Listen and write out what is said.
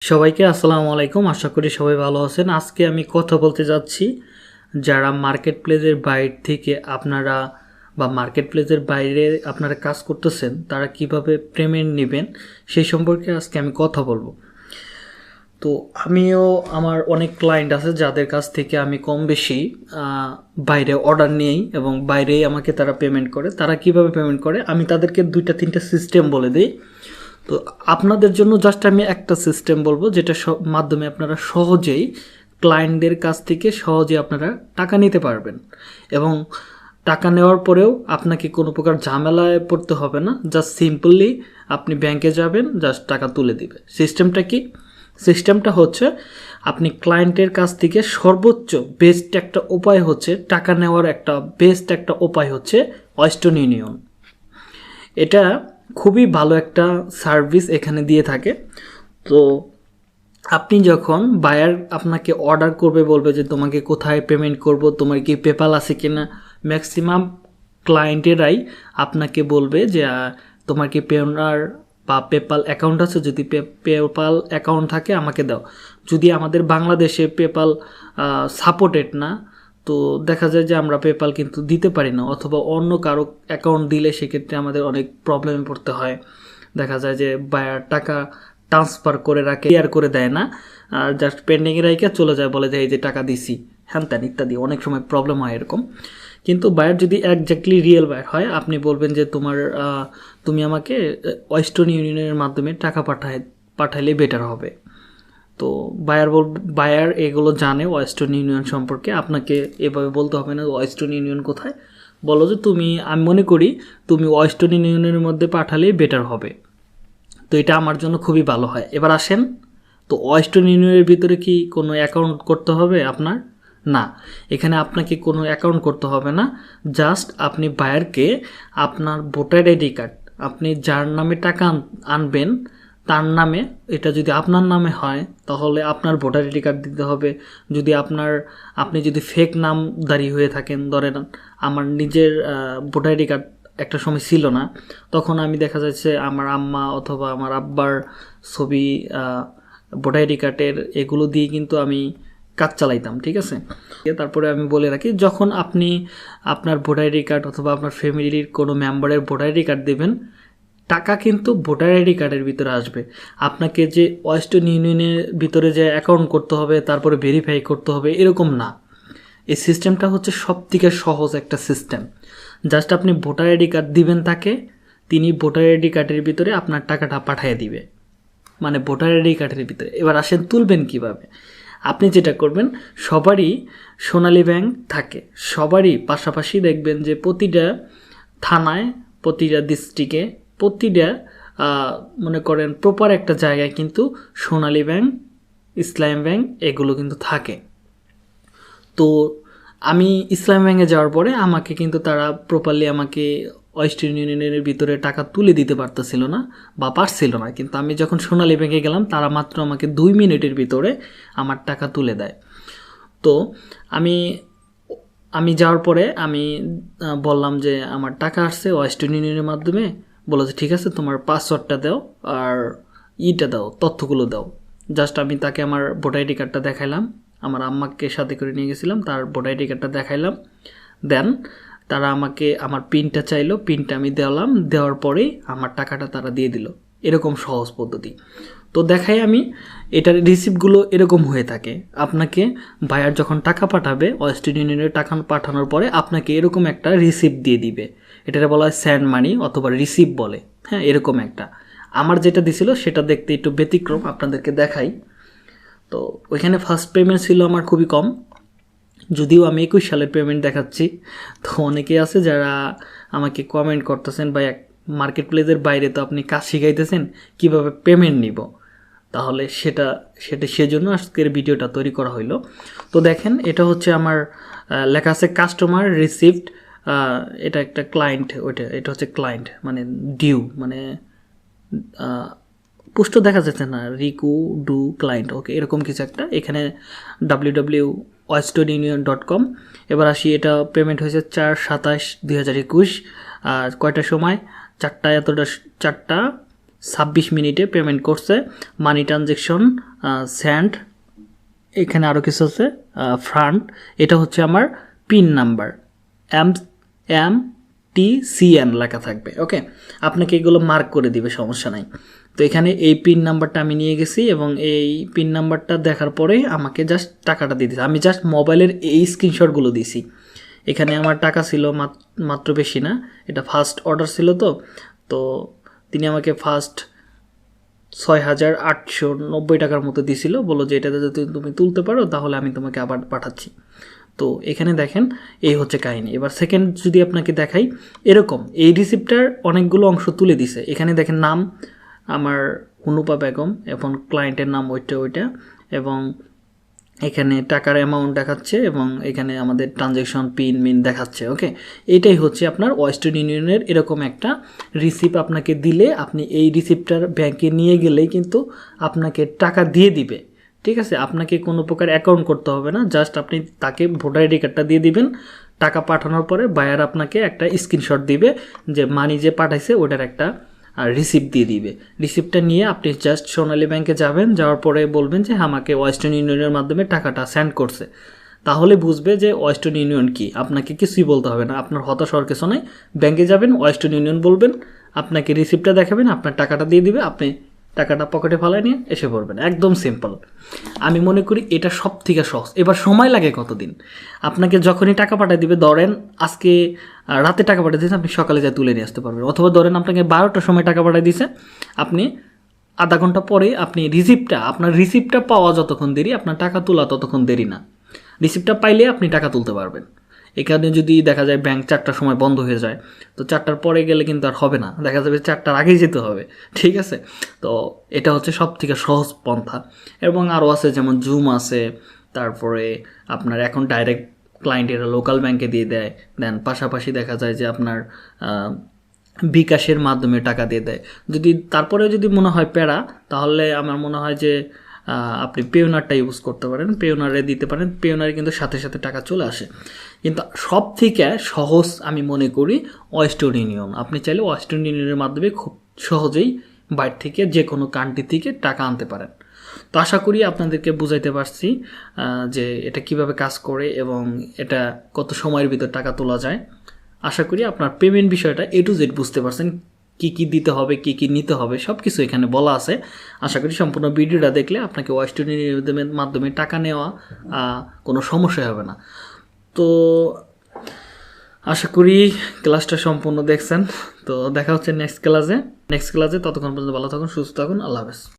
সবাইকে আসসালামু আলাইকুম। আশা করি সবাই ভালো আছেন। আজকে আমি কথা বলতে যাচ্ছি যারা মার্কেট প্লেসের বাইরে থেকে আপনারা বা মার্কেট প্লেসের বাইরে আপনারা কাজ করতেছেন তারা কিভাবে পেমেন্ট নেবেন সেই সম্পর্কে আজকে আমি কথা বলবো। তো আমিও আমার অনেক ক্লায়েন্ট আছে যাদের কাছ থেকে আমি কম বেশি বাইরে অর্ডার নিই এবং বাইরেই আমাকে তারা পেমেন্ট করে। তারা কিভাবে পেমেন্ট করে আমি তাদেরকে 2-3টা সিস্টেম বলে দিই। তো আপনাদের জন্য জাস্ট আমি একটা সিস্টেম বলবো যেটা মাধ্যমে আপনারা সহজেই ক্লায়েন্টদের কাছ থেকে সহজে আপনারা টাকা নিতে পারবেন এবং টাকা নেওয়ার পরেও আপনাকে কোনো প্রকার ঝামেলায় পড়তে হবে না। জাস্ট সিম্পলি আপনি ব্যাংকে যাবেন, জাস্ট টাকা তুলে দিবে। সিস্টেমটা কি? সিস্টেমটা হচ্ছে আপনি ক্লায়েন্টের কাছ থেকে সর্বোচ্চ বেস্ট একটা উপায় হচ্ছে টাকা নেওয়ার বেস্ট একটা উপায় হচ্ছে ওয়েস্টার্ন ইউনিয়ন। এটা খুবই ভালো একটা সার্ভিস এখানে দিয়ে থাকে। তো আপনি যখন বায়ার আপনাকে অর্ডার করবে, বলবে যে তোমাকে কোথায় পেমেন্ট করব, তোমার কি পেপাল আছে কিনা, ম্যাক্সিমাম ক্লায়েন্টেরাই আপনাকে বলবে যে তোমার কি পেওনার বা পেপাল অ্যাকাউন্ট আছে, যদি পেপাল অ্যাকাউন্ট থাকে আমাকে দাও। যদি আমাদের বাংলাদেশে পেপাল সাপোর্টেড না, তো দেখা যায় যে আমরা পেপাল কিন্তু দিতে পারি না, অথবা অন্য কারো অ্যাকাউন্ট দিলে সেক্ষেত্রে আমাদের অনেক প্রবলেমে পড়তে হয়। দেখা যায় যে বায়ার টাকা ট্রান্সফার করে রাখে, ক্লিয়ার করে দেয় না, আর জাস্ট পেন্ডিংয়ে রাখে চলে যায়, বলে যে এই যে টাকা দিছি হ্যান ত্যান ইত্যাদি, অনেক সময় প্রবলেম হয় এরকম। কিন্তু বায়ার যদি একজাক্টলি রিয়েল বায়ার হয়, আপনি বলবেন যে তুমি আমাকে ওয়েস্টার্ন ইউনিয়নের মাধ্যমে টাকা পাঠাইলে বেটার হবে। তো বায়ার এগুলো জানে ওয়েস্টার্ন ইউনিয়ন সম্পর্কে। আপনাকে এভাবে বলতে হবে না ওয়েস্টার্ন ইউনিয়ন কোথায়, বলো যে আমি মনে করি তুমি ওয়েস্টার্ন ইউনিয়নের মধ্যে পাঠালেই বেটার হবে। তো এটা আমার জন্য খুবই ভালো হয়। এবার আসেন, তো ওয়েস্টার্ন ইউনিয়নের ভিতরে কি কোনো অ্যাকাউন্ট করতে হবে আপনার? না, এখানে আপনাকে কোনো অ্যাকাউন্ট করতে হবে না। জাস্ট আপনি বায়ারকে আপনার ভোটার আইডি কার্ড, আপনি যার নামে টাকা আনবেন তার নামে, এটা যদি আপনার নামে হয় তাহলে আপনার ভোটার আইডি কার্ড দিতে হবে। যদি আপনি যদি ফেক নামধারী হয়ে থাকেন, ধরেন আমার নিজের ভোটার আইডি কার্ড একটা সময় ছিল না, তখন আমি দেখা যাচ্ছে আমার আম্মা অথবা আমার আব্বার ছবি ভোটার আইডি কার্ডের এগুলো দিয়ে কিন্তু আমি কাজ চালাইতাম, ঠিক আছে। তারপরে আমি বলে রাখি, যখন আপনি আপনার ভোটার আইডি কার্ড অথবা আপনার ফ্যামিলির কোনো মেম্বারের ভোটার আইডি কার্ড দেবেন, টাকা কিন্তু ভোটার আইডি কার্ডের ভিতরে আসবে। আপনাকে যে ওয়েস্টার্ন ইউনিয়নের ভিতরে যে অ্যাকাউন্ট করতে হবে, তারপরে ভেরিফাই করতে হবে, এরকম না। এই সিস্টেমটা হচ্ছে সবথেকে সহজ একটা সিস্টেম। জাস্ট আপনি ভোটার আইডি কার্ড দিবেন তাকে, তিনি ভোটার আইডি কার্ডের ভিতরে আপনার টাকাটা পাঠিয়ে দিবে, মানে ভোটার আইডি কার্ডের ভিতরে। এবার আসেন তুলবেন কিভাবে। আপনি যেটা করবেন, সবারই সোনালী ব্যাংক থাকে, সবারই পাশাপাশি দেখবেন যে প্রতিটা থানায়, প্রতিটা ডিস্ট্রিক্টে, প্রতিটা মনে করেন প্রপার একটা জায়গায় কিন্তু সোনালী ব্যাংক, ইসলাম ব্যাংক এগুলো কিন্তু থাকে। তো আমি ইসলাম ব্যাংকে যাওয়ার পরে আমাকে কিন্তু তারা প্রপারলি আমাকে ওয়েস্টার্ন ইউনিয়নের ভিতরে টাকা তুলে দিতে পারতেছিল না বা পারছিল না। কিন্তু আমি যখন সোনালী ব্যাংকে গেলাম, তারা মাত্র আমাকে 2 মিনিটের ভিতরে আমার টাকা তুলে দেয়। তো আমি যাওয়ার পরে আমি বললাম যে আমার টাকা আসছে ওয়েস্টার্ন ইউনিয়নের মাধ্যমে। বলো যে ঠিক আছে, তোমার পাসওয়ার্ডটা দাও আর দাও, তথ্যগুলো দাও। জাস্ট আমি তাকে আমার ভোটার আইডি কার্ডটা দেখাইলাম, আমার আম্মাকে সাথে করে নিয়ে গেছিলাম, তার ভোটার আইডি কার্ডটা দেখাইলাম। দেন তারা আমাকে আমার পিনটা চাইলো, পিনটা আমি দেওয়ার পরেই আমার টাকাটা তারা দিয়ে দিল। এরকম সহজ পদ্ধতি। তো দেখাই আমি, এটার রিসিপ্টগুলো এরকম হয়ে থাকে। আপনাকে বায়ার যখন টাকা পাঠাবে, ওয়েস্টার্ন ইউনিয়নের টাকা পাঠানোর পরে আপনাকে এরকম একটা রিসিপ্ট দিয়ে দিবে। এটাকে বলা হয় স্যান্ড মানি অথবা রিসিপ্ট বলে। হ্যাঁ, এরকম একটা। আমার যেটা দিছিল সেটা দেখতে একটু ব্যতিক্রম, আপনাদেরকে দেখাই। তো ওইখানে ফার্স্ট পেমেন্ট ছিল আমার খুবই কম, যদিও আমি 21 সালের পেমেন্ট দেখাচ্ছি। তো অনেকেই আছে যারা আমাকে কমেন্ট করতেছেন, বা মার্কেট প্লেসের বাইরে তো আপনি কাজ শিখাইতেছেন, কিভাবে পেমেন্ট নিব। তাহলে সেজন্য আজকের ভিডিওটা তৈরি করা হইলো। তো দেখেন, এটা হচ্ছে আমার লেখা আছে কাস্টমার রিসিভড, এটা একটা ক্লায়েন্ট, এটা হচ্ছে ক্লায়েন্ট মানে ডিউ, মানে পোস্ট দেখা যাচ্ছে না, রিকু ডু ক্লায়েন্ট, ওকে এরকম কিছু একটা। এখানে www.westernunion.com। এবার আসি, এটা পেমেন্ট হয়েছে 4/27/2021। আর কয়টার সময়? 4টা 26 মিনিটে পেমেন্ট করছে। মানি ট্রানজ্যাকশন, স্যান্ড, এখানে আরও কিছু আছে, ফ্রান্ট। এটা হচ্ছে আমার পিন নাম্বার, MTCN লেখা থাকবে। ওকে, আপনাকে এগুলো মার্ক করে দিবে, সমস্যা নাই। তো এখানে এই পিন নাম্বারটা আমি নিয়ে গেছি এবং এই পিন নাম্বারটা দেখার পরে আমাকে জাস্ট টাকাটা দিয়ে দিয়েছে। আমি জাস্ট মোবাইলের এই স্ক্রিনশটগুলো দিয়েছি। এখানে আমার টাকা ছিল মাত্র বেশি না, এটা ফার্স্ট অর্ডার ছিল। তো তিনি আমাকে ফার্স্ট 6,890 টাকার মতো দিছিল, বলো যে এটাতে যদি তুমি তুলতে পারো তাহলে আমি তোমাকে আবার পাঠাচ্ছি। তো এখানে দেখেন এই হচ্ছে কাহিনী। এবার সেকেন্ড যদি আপনাকে দেখাই, এরকম এই রিসিপ্টটার অনেকগুলো অংশ তুলে দিছে। এখানে দেখেন নাম আমার হুনুপা বেগম, এবং ক্লায়েন্টের নাম ওইটা, এবং এখানে টাকার অ্যামাউন্ট দেখাচ্ছে, এবং এখানে আমাদের ট্রানজ্যাকশন পিন দেখাচ্ছে। ওকে, এটাই হচ্ছে আপনার ওয়েস্টার্ন ইউনিয়নের এরকম একটা রিসিপ্ট আপনাকে দিলে, আপনি এই রিসিপ্টটার ব্যাংকে নিয়ে গেলেই কিন্তু আপনাকে টাকা দিয়ে দিবে। ঠিক আছে, আপনাকে কোনো প্রকার অ্যাকাউন্ট করতে হবে না, জাস্ট আপনি তাকে ভোটার আইডি কার্ডটা দিয়ে দিবেন। টাকা পাঠানোর পরে বায়ার আপনাকে একটা স্ক্রিনশট দিবে যে মানি যে পাঠাইছে ওটার একটা রিসিপ্ট দিয়ে দিবে। রিসিপ্টটা নিয়ে আপনি জাস্ট সোনালী ব্যাংকে যাবেন, যাওয়ার পরে বলবেন যে আমাকে ওয়েস্টার্ন ইউনিয়নের মাধ্যমে টাকাটা সেন্ড করছে। তাহলে বুঝবে যে ওয়েস্টার্ন ইউনিয়ন কি, আপনাকে কিছুই বলতে হবে না, আপনার হতাশ হওয়ার কিছু নাই। ব্যাংকে যাবেন, ওয়েস্টার্ন ইউনিয়ন বলবেন, আপনাকে রিসিপ্টটা দেখাবেন, আপনার টাকাটা দিয়ে দিবে, আপনি টাকাটা পকেটে ফালাই নিয়ে এসে পড়বেন। একদম সিম্পল। আমি মনে করি এটা সব থেকে সহজ। এবার সময় লাগে কতদিন? আপনাকে যখনই টাকা পাঠিয়ে দিবে, ধরেন আজকে রাতে টাকা পাঠিয়ে দিয়েছে, আপনি সকালে যা তুলে নিয়ে আসতে পারবেন। অথবা ধরেন আপনাকে 12টার সময় টাকা পাঠিয়ে দিয়েছে, আপনি আধা ঘন্টা পরে আপনি আপনার রিসিপ্টটা পাওয়া যতক্ষণ দেরি, আপনার টাকা তোলা ততক্ষণ দেরি না। রিসিপ্টটা পাইলে আপনি টাকা তুলতে পারবেন। এখানে যদি দেখা যায় ব্যাংক 4টার সময় বন্ধ হয়ে যায়, তো 4টার পরে গেলে কিন্তু আর হবে না, দেখা যাবে 4টার আগেই যেতে হবে। ঠিক আছে, তো এটা হচ্ছে সব থেকে সহজ পন্থা। এবং আরও আছে, যেমন জুম আছে, তারপরে আপনার এখন ডাইরেক্ট ক্লায়েন্টেরা লোকাল ব্যাংকে দিয়ে দেন পাশাপাশি দেখা যায় যে আপনার বিকাশের মাধ্যমে টাকা দিয়ে দেয়। তারপরে যদি মনে হয় প্যারা, তাহলে আমার মনে হয় যে আপনি পেওনারটা ইউজ করতে পারেন, পেওনারে দিতে পারেন। পেওনারে কিন্তু সাথে সাথে টাকা চলে আসে। কিন্তু সব থেকে সহজ আমি মনে করি ওয়েস্টার্ন ইউনিয়ন। আপনি চাইলে ওয়েস্টার্ন ইউনিয়নের মাধ্যমে খুব সহজেই বাইরে থেকে যে কোনো কান্ট্রি থেকে টাকা আনতে পারেন। তো আশা করি আপনাদেরকে বুঝাইতে পারছি যে এটা কিভাবে কাজ করে এবং এটা কত সময়ের ভিতর টাকা তোলা যায়। আশা করি আপনার পেমেন্ট বিষয়টা A to Z বুঝতে পারছেন, কি দিতে হবে, কি নিতে হবে, সব কিছু এখানে বলা আছে। আশা করি সম্পূর্ণ ভিডিওটা দেখলে আপনাকে ওয়েস্টার্ন ইউনিয়নের মাধ্যমে টাকা নেওয়া কোনো সমস্যা হবে না। তো আশা করি ক্লাসটা সম্পূর্ণ দেখছেন। তো দেখা হচ্ছে নেক্সট ক্লাসে। ততক্ষণ পর্যন্ত ভালো থাকুন, সুস্থ থাকুন। আল্লাহ হাফেজ।